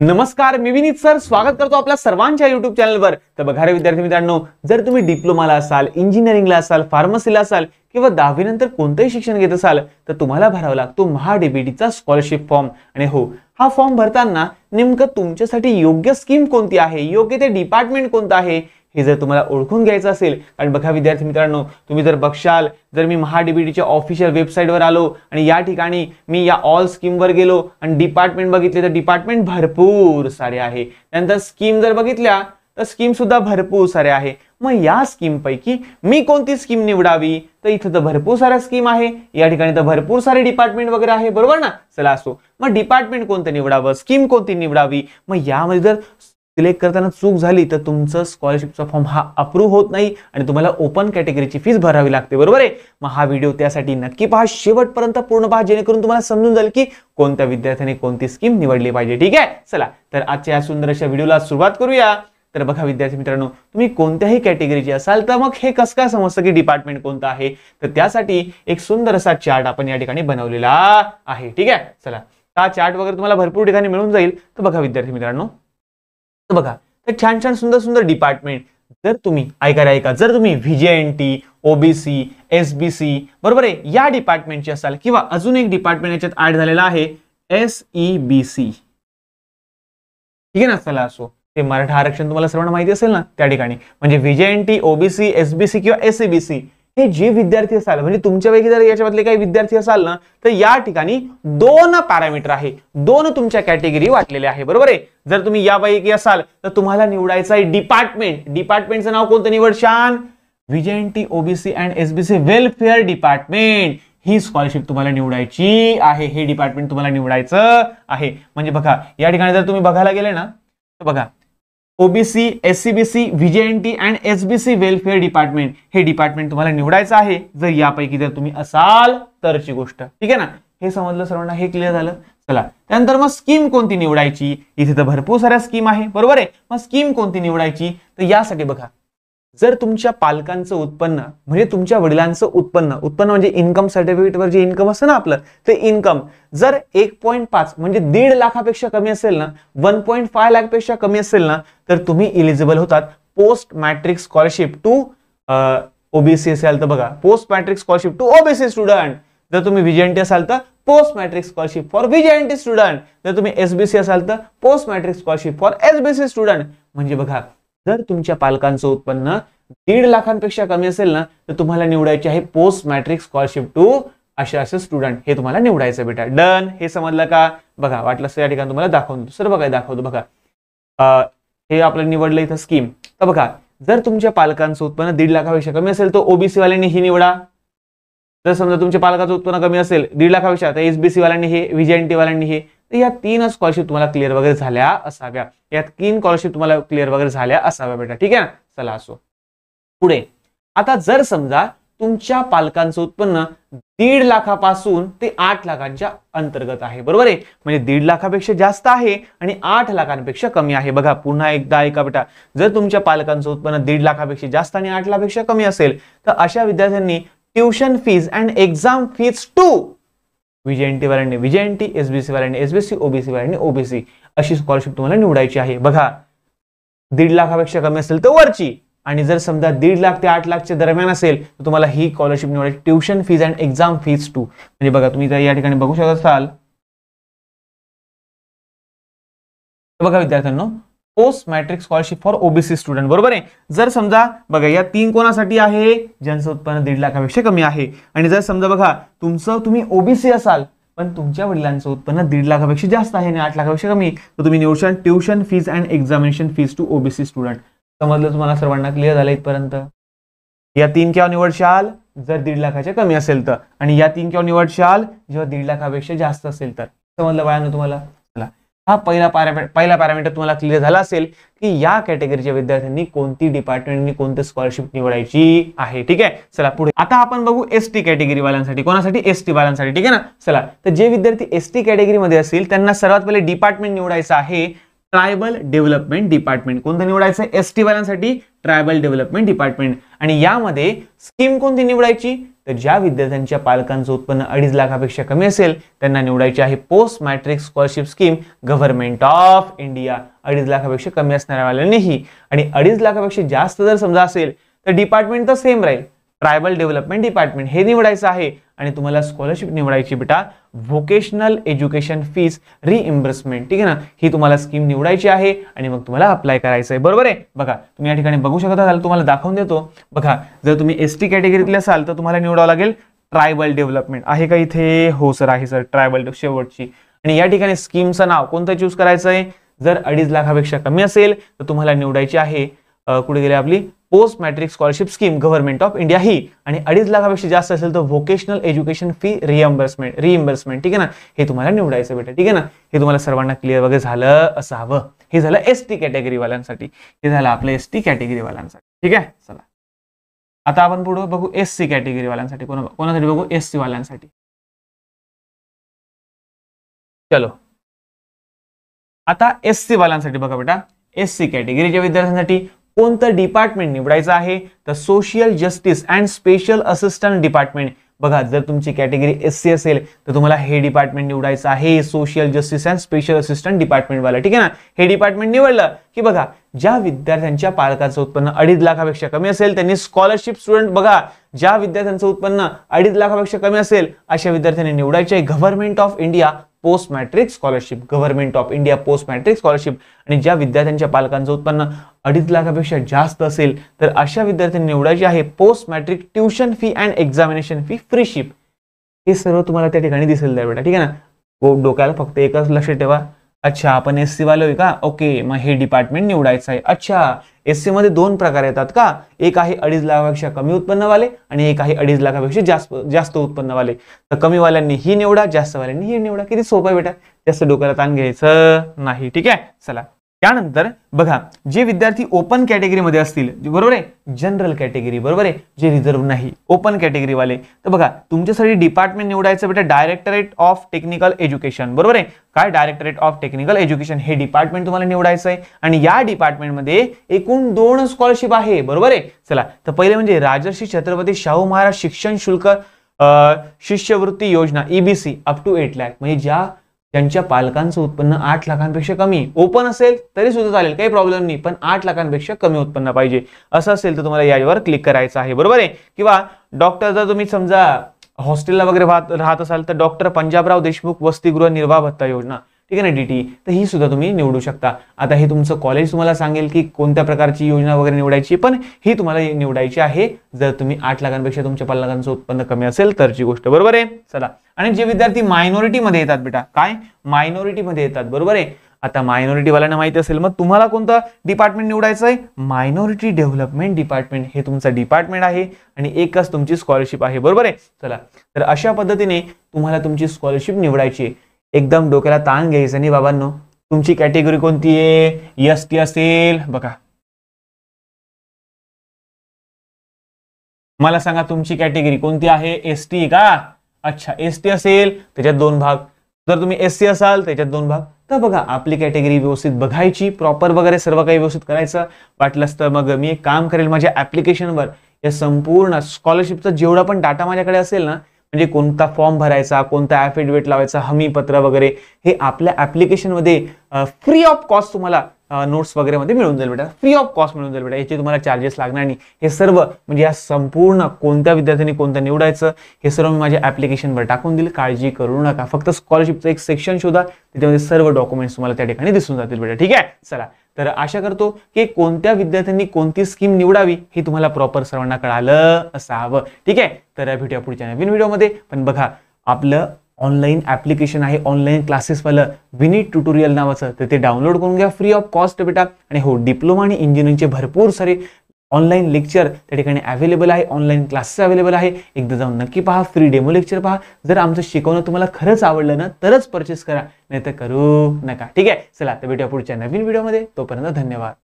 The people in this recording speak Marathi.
नमस्कार, मी विनीत सर स्वागत करतो आपल्या सर्वांच्या YouTube चॅनलवर। तर बघा रे विद्यार्थी मित्रांनो, जर तुम्ही डिप्लोमाला असाल, इंजिनिअरिंगला असाल, फार्मसीला असाल किंवा 10वी नंतर कोणतेही शिक्षण घेत असाल तर तुम्हाला भरावा लागतो महाडीबीटीचा स्कॉलरशिप फॉर्म। आणि हो, हा फॉर्म भरताना नेमकं तुमच्यासाठी योग्य स्कीम कोणती आहे, योग्य ते डिपार्टमेंट कोणतं आहे हे जर तुम्हाला ओळखून घ्यायचं असेल, कारण बघा विद्यार्थी मित्रांनो, तुम्ही जर बघशाल, जर मी महाडीबीटीच्या ऑफिशियल वेबसाईटवर आलो आणि या ठिकाणी मी या ऑल स्कीमवर गेलो आणि डिपार्टमेंट बघितले तर डिपार्टमेंट भरपूर सारे आहे। त्यानंतर स्कीम जर बघितल्या तर स्कीम सुद्धा भरपूर सारे आहे। मग या स्कीम पैकी मी कोणती स्कीम निवडावी, तर इथे तर भरपूर साऱ्या स्कीम आहे, या ठिकाणी तर भरपूर सारे डिपार्टमेंट वगैरे आहे, बरोबर ना। चला असो, मग डिपार्टमेंट कोणतं निवडावं, स्कीम कोणती निवडावी, मग यामध्ये जर सिलेक्ट करताना चूक झाली तर तुमचं स्कॉलरशिपचा फॉर्म हा अप्रूव्ह होत नाही आणि तुम्हाला ओपन कॅटेगरीची फीस भरावी लागते, बरोबर आहे। मग हा व्हिडिओ त्यासाठी नक्की पहा, शेवटपर्यंत पूर्ण पहा, जेणेकरून तुम्हाला समजून जाईल की कोणत्या विद्यार्थ्याने कोणती स्कीम निवडली पाहिजे। ठीक आहे, चला तर आजच्या या सुंदर अशा व्हिडिओला सुरुवात करूया। तर बघा विद्यार्थी मित्रांनो, तुम्ही कोणत्याही कॅटेगरीचे असाल तर मग हे कसं काय समजतं की डिपार्टमेंट कोणतं आहे, तर त्यासाठी एक सुंदर असा चार्ट आपण या ठिकाणी बनवलेला आहे। ठीक आहे, चला हा चार्ट वगैरे तुम्हाला भरपूर ठिकाणी मिळून जाईल। तर बघा विद्यार्थी मित्रांनो, बघा तर छान छान सुंदर सुंदर डिपार्टमेंट जर तुम्ही ऐका जर तुम्ही व्हीजेएनटी, ओबीसी, एसबीसी बरोबर आहे या डिपार्टमेंटचे असाल, किंवा अजून एक डिपार्टमेंट याच्यात ऍड झालेला आहे एसईबीसी, ठीक आहे ना। चला असो, ते मराठा आरक्षण तुम्हाला सर्वांना माहिती असेल ना, त्या ठिकाणी म्हणजे व्हीजेएनटी, ओबीसी, एसबीसी किंवा एसईबीसी हे जे विद्यार्थी असाल, म्हणजे तुमच्यापैकी जर याच्यामधले काही विद्यार्थी असाल ना, तर या ठिकाणी दोन पॅरामीटर आहे, दोन तुमच्या कॅटेगरी वाटलेले आहे, बरोबर आहे। जर तुम्ही यापैकी असाल तर तुम्हाला निवडायचं आहे डिपार्टमेंट, डिपार्टमेंटचं नाव कोणतं निवडशान, VJNT, OBC and SBC welfare department ही स्कॉलरशिप तुम्हाला निवडायची आहे, हे डिपार्टमेंट तुम्हाला निवडायचं आहे। म्हणजे बघा या ठिकाणी जर तुम्ही बघायला गेले ना, तर बघा OBC, SCBC, VJNT and SBC welfare department हे डिपार्टमेंट तुम्हाला निवडायचं आहे, जर यापैकी जर तुम्ही असाल तरची गोष्ट, ठीक आहे ना। हे समजलं सर्वांना, हे क्लिअर झालं। चला त्यानंतर मग स्कीम कोणती निवडायची, इथे तर भरपूर साऱ्या स्कीम आहे, बरोबर आहे। मग स्कीम कोणती निवडायची, तर यासाठी बघा, जर तुमच्या पालकांचं उत्पन्न म्हणजे तुमच्या वडिलांचं उत्पन्न म्हणजे इन्कम सर्टिफिकेटवर जे इन्कम असतं ना आपलं, ते इन्कम जर 1.5 म्हणजे 1.5 लाखापेक्षा कमी असेल ना, 1.5 लाख पेक्षा कमी असेल ना, तर तुम्ही इलिजिबल होतात post matric scholarship to OBC असाल तर बघा post matric scholarship to OBC student, जर तुम्ही व्हीजेएनटी असाल तर post matric scholarship for VJNT student, जर तुम्ही एसबीसी असाल तर post matric scholarship for SBC student. म्हणजे बघा, जर तुमच्या पालकांचं उत्पन्न 1.5 लाखांपेक्षा कमी असेल ना, तर तुम्हाला निवडायचे आहे पोस्ट मॅट्रिक स्कॉलरशिप टू असे स्टुडंट, हे तुम्हाला निवडायचं बेटा। डन, हे समजलं का। बघा वाटलं या ठिकाणी तुम्हाला दाखवतो, सर बघा दाखवतो, बघा हे आपलं निवडलं इथं स्कीम। तर बघा, जर तुमच्या पालकांचं उत्पन्न 1.5 लाखापेक्षा कमी असेल तर ओबीसी वाल्यांनी ही निवडा, जर समजा तुमच्या पालकाचं उत्पन्न कमी असेल 1.5 लाखापेक्षा तर एसबीसी वाल्यांनी हे, व्हीजेएनटी वाल्यांनी हे। तर या 3 स्कॉलरशिप तुम्हाला क्लिअर वगैरे झाल्या असाव्या, या 3 स्कॉलरशिप तुम्हाला क्लिअर वगैरे झाल्या असाव्या बेटा, ठीक आहे ना। चला असो पुढे, आता जर समजा तुमच्या पालकांचं उत्पन्न 1.5 लाखापासून ते 8 लाखांच्या अंतर्गत आहे, बरोबर आहे, म्हणजे 1.5 लाखापेक्षा जास्त आहे आणि 8 लाखांपेक्षा कमी आहे। बघा पुन्हा एकदा ऐका बेटा, जर तुमच्या पालकांचं उत्पन्न 1.5 लाखापेक्षा जास्त आणि 8 लाखापेक्षा कमी असेल तर अशा विद्यार्थ्यांनी tuition fees and exam fees to VJNT वाल्यांनी व्हीजेएनटी, एसबीसी वाल्यांनी एसबीसी, ओबीसी वाल्यांनी ओबीसी अशी स्कॉलरशिप तुम्हाला निवडायची आहे। बघा 1.5 लाखापेक्षा कमी असेल तर वरची, आणि जर समजा 1.5 लाख ते 8 लाखच्या दरम्यान असेल तर तुम्हाला ही स्कॉलरशिप निवडायची tuition fees and exam fees to. म्हणजे बघा तुम्ही या ठिकाणी बघू शकत असाल, बघा विद्यार्थ्यांनो, post matric scholarship for OBC student, बरोबर आहे। जर समजा बघा या 3 कोणासाठी आहे, ज्यांचं उत्पन्न 1.5 लाखापेक्षा कमी आहे, आणि जर समजा बघा तुम्ही ओबीसी असाल पण तुमच्या वडिलांचं उत्पन्न 1.5 लाखापेक्षा जास्त आहे आणि 8 लाखापेक्षा कमी, तर तुम्ही निवडशाल tuition fees and examination fees to OBC student. समजलं तुम्हाला सर्वांना, क्लिअर झालं इथपर्यंत। या 3 केव्हा निवडशाल, जर 1.5 लाखाच्या कमी असेल तर, आणि या 3 केव्हा निवडशाल, जेव्हा 1.5 लाखापेक्षा जास्त असेल तर। समजलं बाळांनो तुम्हाला। चला हा पहिला पॅरामीटर तुम्हाला क्लिअर झाला असेल की या कॅटेगरीच्या विद्यार्थ्यांनी कोणती डिपार्टमेंटनी कोणती स्कॉलरशिप निवडायची आहे, ठीक आहे। चला पुढे, आता आपण बघू एसटी कॅटेगरी वाल्यांसाठी, कोणासाठी, एसटी वाल्यांसाठी, ठीक आहे ना। चला तर जे विद्यार्थी एसटी कॅटेगरी मध्ये असतील त्यांना सर्वात पहिले डिपार्टमेंट निवडायचं आहे ट्रायबल डेव्हलपमेंट डिपार्टमेंट। कोणतं निवडायचं, एसटी वाल्यांसाठी ट्रायबल डेव्हलपमेंट डिपार्टमेंट। आणि यामध्ये स्कीम कोणती निवडायची, तर ज्या विद्यार्थ्यांच्या पालकांचं उत्पन्न 2.5 लाखापेक्षा कमी असेल त्यांना निवडायची आहे post matric scholarship scheme government of India. 2.5 लाखापेक्षा कमी असणाऱ्या वाल्यांनीही. आणि 2.5 लाखापेक्षा जास्त जर समजा असेल तर डिपार्टमेंट तर सेम राहील, ट्रायबल डेव्हलपमेंट डिपार्टमेंट हे निवडायचं आहे. आणि तुम्हाला स्कॉलरशिप निवडायची बेटा व्होकेशनल एज्युकेशन फीस रिइम्बर्समेंट. ठीक आहे ना, ही तुम्हाला स्कीम निवडायची आहे आणि मग तुम्हाला अप्लाय करायचं आहे. बरोबर आहे. बघा तुम्ही या ठिकाणी बघू शकता, तुम्हाला दाखवून देतो. बघा जर तुम्ही एसटी कॅटेगरीतले असाल तर तुम्हाला निवडावं लागेल ट्रायबल डेव्हलपमेंट. आहे का इथे? हो सर आहे सर, ट्रायबल शेवटची. आणि या ठिकाणी स्कीमचं नाव कोणतं चूज करायचं आहे? जर 2.5 लाखापेक्षा कमी असेल तर तुम्हाला निवडायची आहे कुठे गेली आपली post matric scholarship scheme government of India ही. आणि 2.5 लाखापेक्षा जास्त असेल तर व्होकेशनल एज्युकेशन फी रिइम्बर्समेंट. ठीक आहे ना, हे तुम्हाला निवडायचं बेटा. ठीक आहे ना, हे तुम्हाला सर्वांना क्लिअर वगैरे झालं असावं. हे झालं एसटी कॅटेगरी वाल्यांसाठी, हे झालं आपलं एसटी कॅटेगरी वाल्यांसाठी. ठीक आहे, चला आता आपण पुढे बघू एससी कॅटेगरी वाल्यांसाठी. कोणासाठी बघू? एससी वाल्यांसाठी. चलो आता एससी वाल्यांसाठी बघा बेटा, एससी कॅटेगरीच्या विद्यार्थ्यांसाठी कोणतं डिपार्टमेंट निवडायचं आहे? तर social justice and special assistant department. बघा जर तुमची कॅटेगरी एससी असेल तर तुम्हाला हे डिपार्टमेंट निवडायचं आहे, social justice and special assistant department वाला. ठीक आहे ना, हे डिपार्टमेंट निवडलं की बघा ज्या विद्यार्थ्यांच्या पालकाचं उत्पन्न 2.5 लाखापेक्षा कमी असेल त्यांनी स्कॉलरशिप स्टुडंट. बघा ज्या विद्यार्थ्यांचं उत्पन्न 2.5 लाखापेक्षा कमी असेल अशा विद्यार्थ्यांनी निवडायचे आहे government of India post matric scholarship. Government of India post matric scholarship. आणि ज्या विद्यार्थ्यांच्या पालकांचं उत्पन्न 2.5 लाखापेक्षा जास्त असेल तर अशा विद्यार्थ्यांनी निवडायची आहे post matric tuition fee and examination fee freeship. हे सर्व तुम्हाला त्या ठिकाणी दिसेल द्या बेटा. ठीक आहे ना, डोक्याला फक्त एकच लक्ष ठेवा. अच्छा आपण एससी वाले होय का? ओके, मग हे डिपार्टमेंट निवडायचं आहे. अच्छा एससी मध्ये 2 प्रकार येतात का? एक आहे 2.5 लाखापेक्षा कमी उत्पन्नवाले आणि एक आहे 2.5 लाखापेक्षा जास्त उत्पन्नवाले. तर कमी वाल्यांनी ही निवडा, जास्त वाल्यांनी ही निवडा. किती सोपं आहे बेटा, जास्त डोक्याला ताण घ्यायचं नाही. ठीक आहे, चला त्यानंतर बघा जे विद्यार्थी ओपन कॅटेगरीमध्ये असतील, बरोबर आहे, जनरल कॅटेगरी बरोबर आहे, जे रिझर्व्ह नाही, ओपन कॅटेगरी वाले. तर बघा तुमच्यासाठी डिपार्टमेंट निवडायचं बेटा डायरेक्टरेट ऑफ टेक्निकल एज्युकेशन. बरोबर आहे, काय डायरेक्टरेट ऑफ टेक्निकल एज्युकेशन हे डिपार्टमेंट तुम्हाला निवडायचं आहे. आणि या डिपार्टमेंटमध्ये एकूण 2 स्कॉलरशिप आहे. बरोबर आहे, चला तर पहिले म्हणजे राजर्षी छत्रपती शाहू महाराज शिक्षण शुल्क शिष्यवृत्ती योजना EBC अप टू 8 लाख. म्हणजे ज्यांच्या पालकांचं उत्पन्न 8 लाखांपेक्षा कमी, ओपन असेल तरी सुद्धा चालेल, काही प्रॉब्लेम नाही, पण 8 लाखांपेक्षा कमी उत्पन्न पाहिजे असं असेल तर तुम्हाला यावर क्लिक करायचं आहे. बरोबर आहे. किंवा डॉक्टर जर तुम्ही समजा हॉस्टेलला वगैरे राहत असाल तर डॉक्टर पंजाबराव देशमुख वसतिगृह निर्वाह भत्ता योजना, ठीक आहे ना, DT, तर ही सुद्धा तुम्ही निवडू शकता. आता हे तुमचं कॉलेज तुम्हाला सांगेल की कोणत्या प्रकारची योजना वगैरे निवडायची, पण ही तुम्हाला निवडायची आहे जर तुम्ही 8 लाखांपेक्षा तुमच्या पालकांचं उत्पन्न कमी असेल तरची गोष्ट. बरोबर आहे, चला. आणि जे विद्यार्थी मायनॉरिटी मध्ये येतात बेटा, काय मायनॉरिटी मध्ये येतात, बरोबर आहे. आता मायनॉरिटी वाल्यांना माहिती असेल मग तुम्हाला कोणतं डिपार्टमेंट निवडायचं आहे? मायनॉरिटी डेव्हलपमेंट डिपार्टमेंट हे तुमचं डिपार्टमेंट आहे आणि एकच तुमची स्कॉलरशिप आहे. बरोबर आहे, चला तर अशा पद्धतीने तुम्हाला तुमची स्कॉलरशिप निवडायची आहे. एकदम डोक्याला ताण घ्यायचं नाही बाबांनो. तुमची कॅटेगरी कोणती आहे? ST असेल, बघा मला सांगा तुमची कॅटेगरी कोणती आहे? ST का? अच्छा ST असेल त्याच्यात 2 भाग, जर तुम्ही SC असाल त्याच्यात 2 भाग. तर बघा आपली कॅटेगरी व्यवस्थित बघायची, प्रॉपर वगैरे सर्व काही व्यवस्थित करायचं. वाटलंच तर मग मी एक काम करेल, माझ्या ऍप्लिकेशनवर या संपूर्ण स्कॉलरशिपचा जेवढा पण डाटा माझ्याकडे असेल ना, म्हणजे कोणता फॉर्म भरायचा, कोणता ॲफिडेविट लावायचा, हमी पत्र वगैरे, हे आपल्या ऍप्लिकेशन मध्ये फ्री ऑफ कॉस्ट तुम्हाला नोट्स वगैरे मध्ये मिळून जाईल बेटा. फ्री ऑफ कॉस्ट मिळून जाईल बेटा, याचे तुम्हाला चार्जेस लागणार नाही. हे सर्व म्हणजे या संपूर्ण कोणत्या विद्यार्थ्यांनी कोणतं निवडायचं हे सर्व मी माझ्या ऍप्लिकेशनवर टाकून दिले. काळजी करू नका, फक्त स्कॉलरशिपचं एक सेक्शन शोधा, त्याच्यामध्ये सर्व डॉक्युमेंट्स तुम्हाला त्या ठिकाणी दिसून जातील बेटा. ठीक आहे, चला तर आशा करतो की कोणत्या विद्यार्थ्यांनी कोणती स्कीम निवडावी हे तुम्हाला प्रॉपर सर्वांना कळालं असावं. ठीक आहे, तर भेटूया पुढच्या नवीन व्हिडिओमध्ये. पण बघा आपलं ऑनलाईन ऍप्लिकेशन आहे, ऑनलाईन क्लासेसवालं विनीत ट्युटोरियल नावाचं, तर ते डाउनलोड करून घ्या फ्री ऑफ कॉस्ट बेटा. आणि हो, डिप्लोमा आणि इंजिनिअरिंगचे भरपूर सारे ऑनलाईन लेक्चर त्या ठिकाणी अवेलेबल आहे, ऑनलाईन क्लासेस अवेलेबल आहे. एकदा जाऊन नक्की पहा, फ्री डेमो लेक्चर पहा. जर आमचं शिकवणं तुम्हाला खरंच आवडलं ना तरच परचेस करा, नाही तर करू नका. ठीक आहे, चला तर भेटूया पुढच्या नवीन व्हिडिओमध्ये. तोपर्यंत धन्यवाद.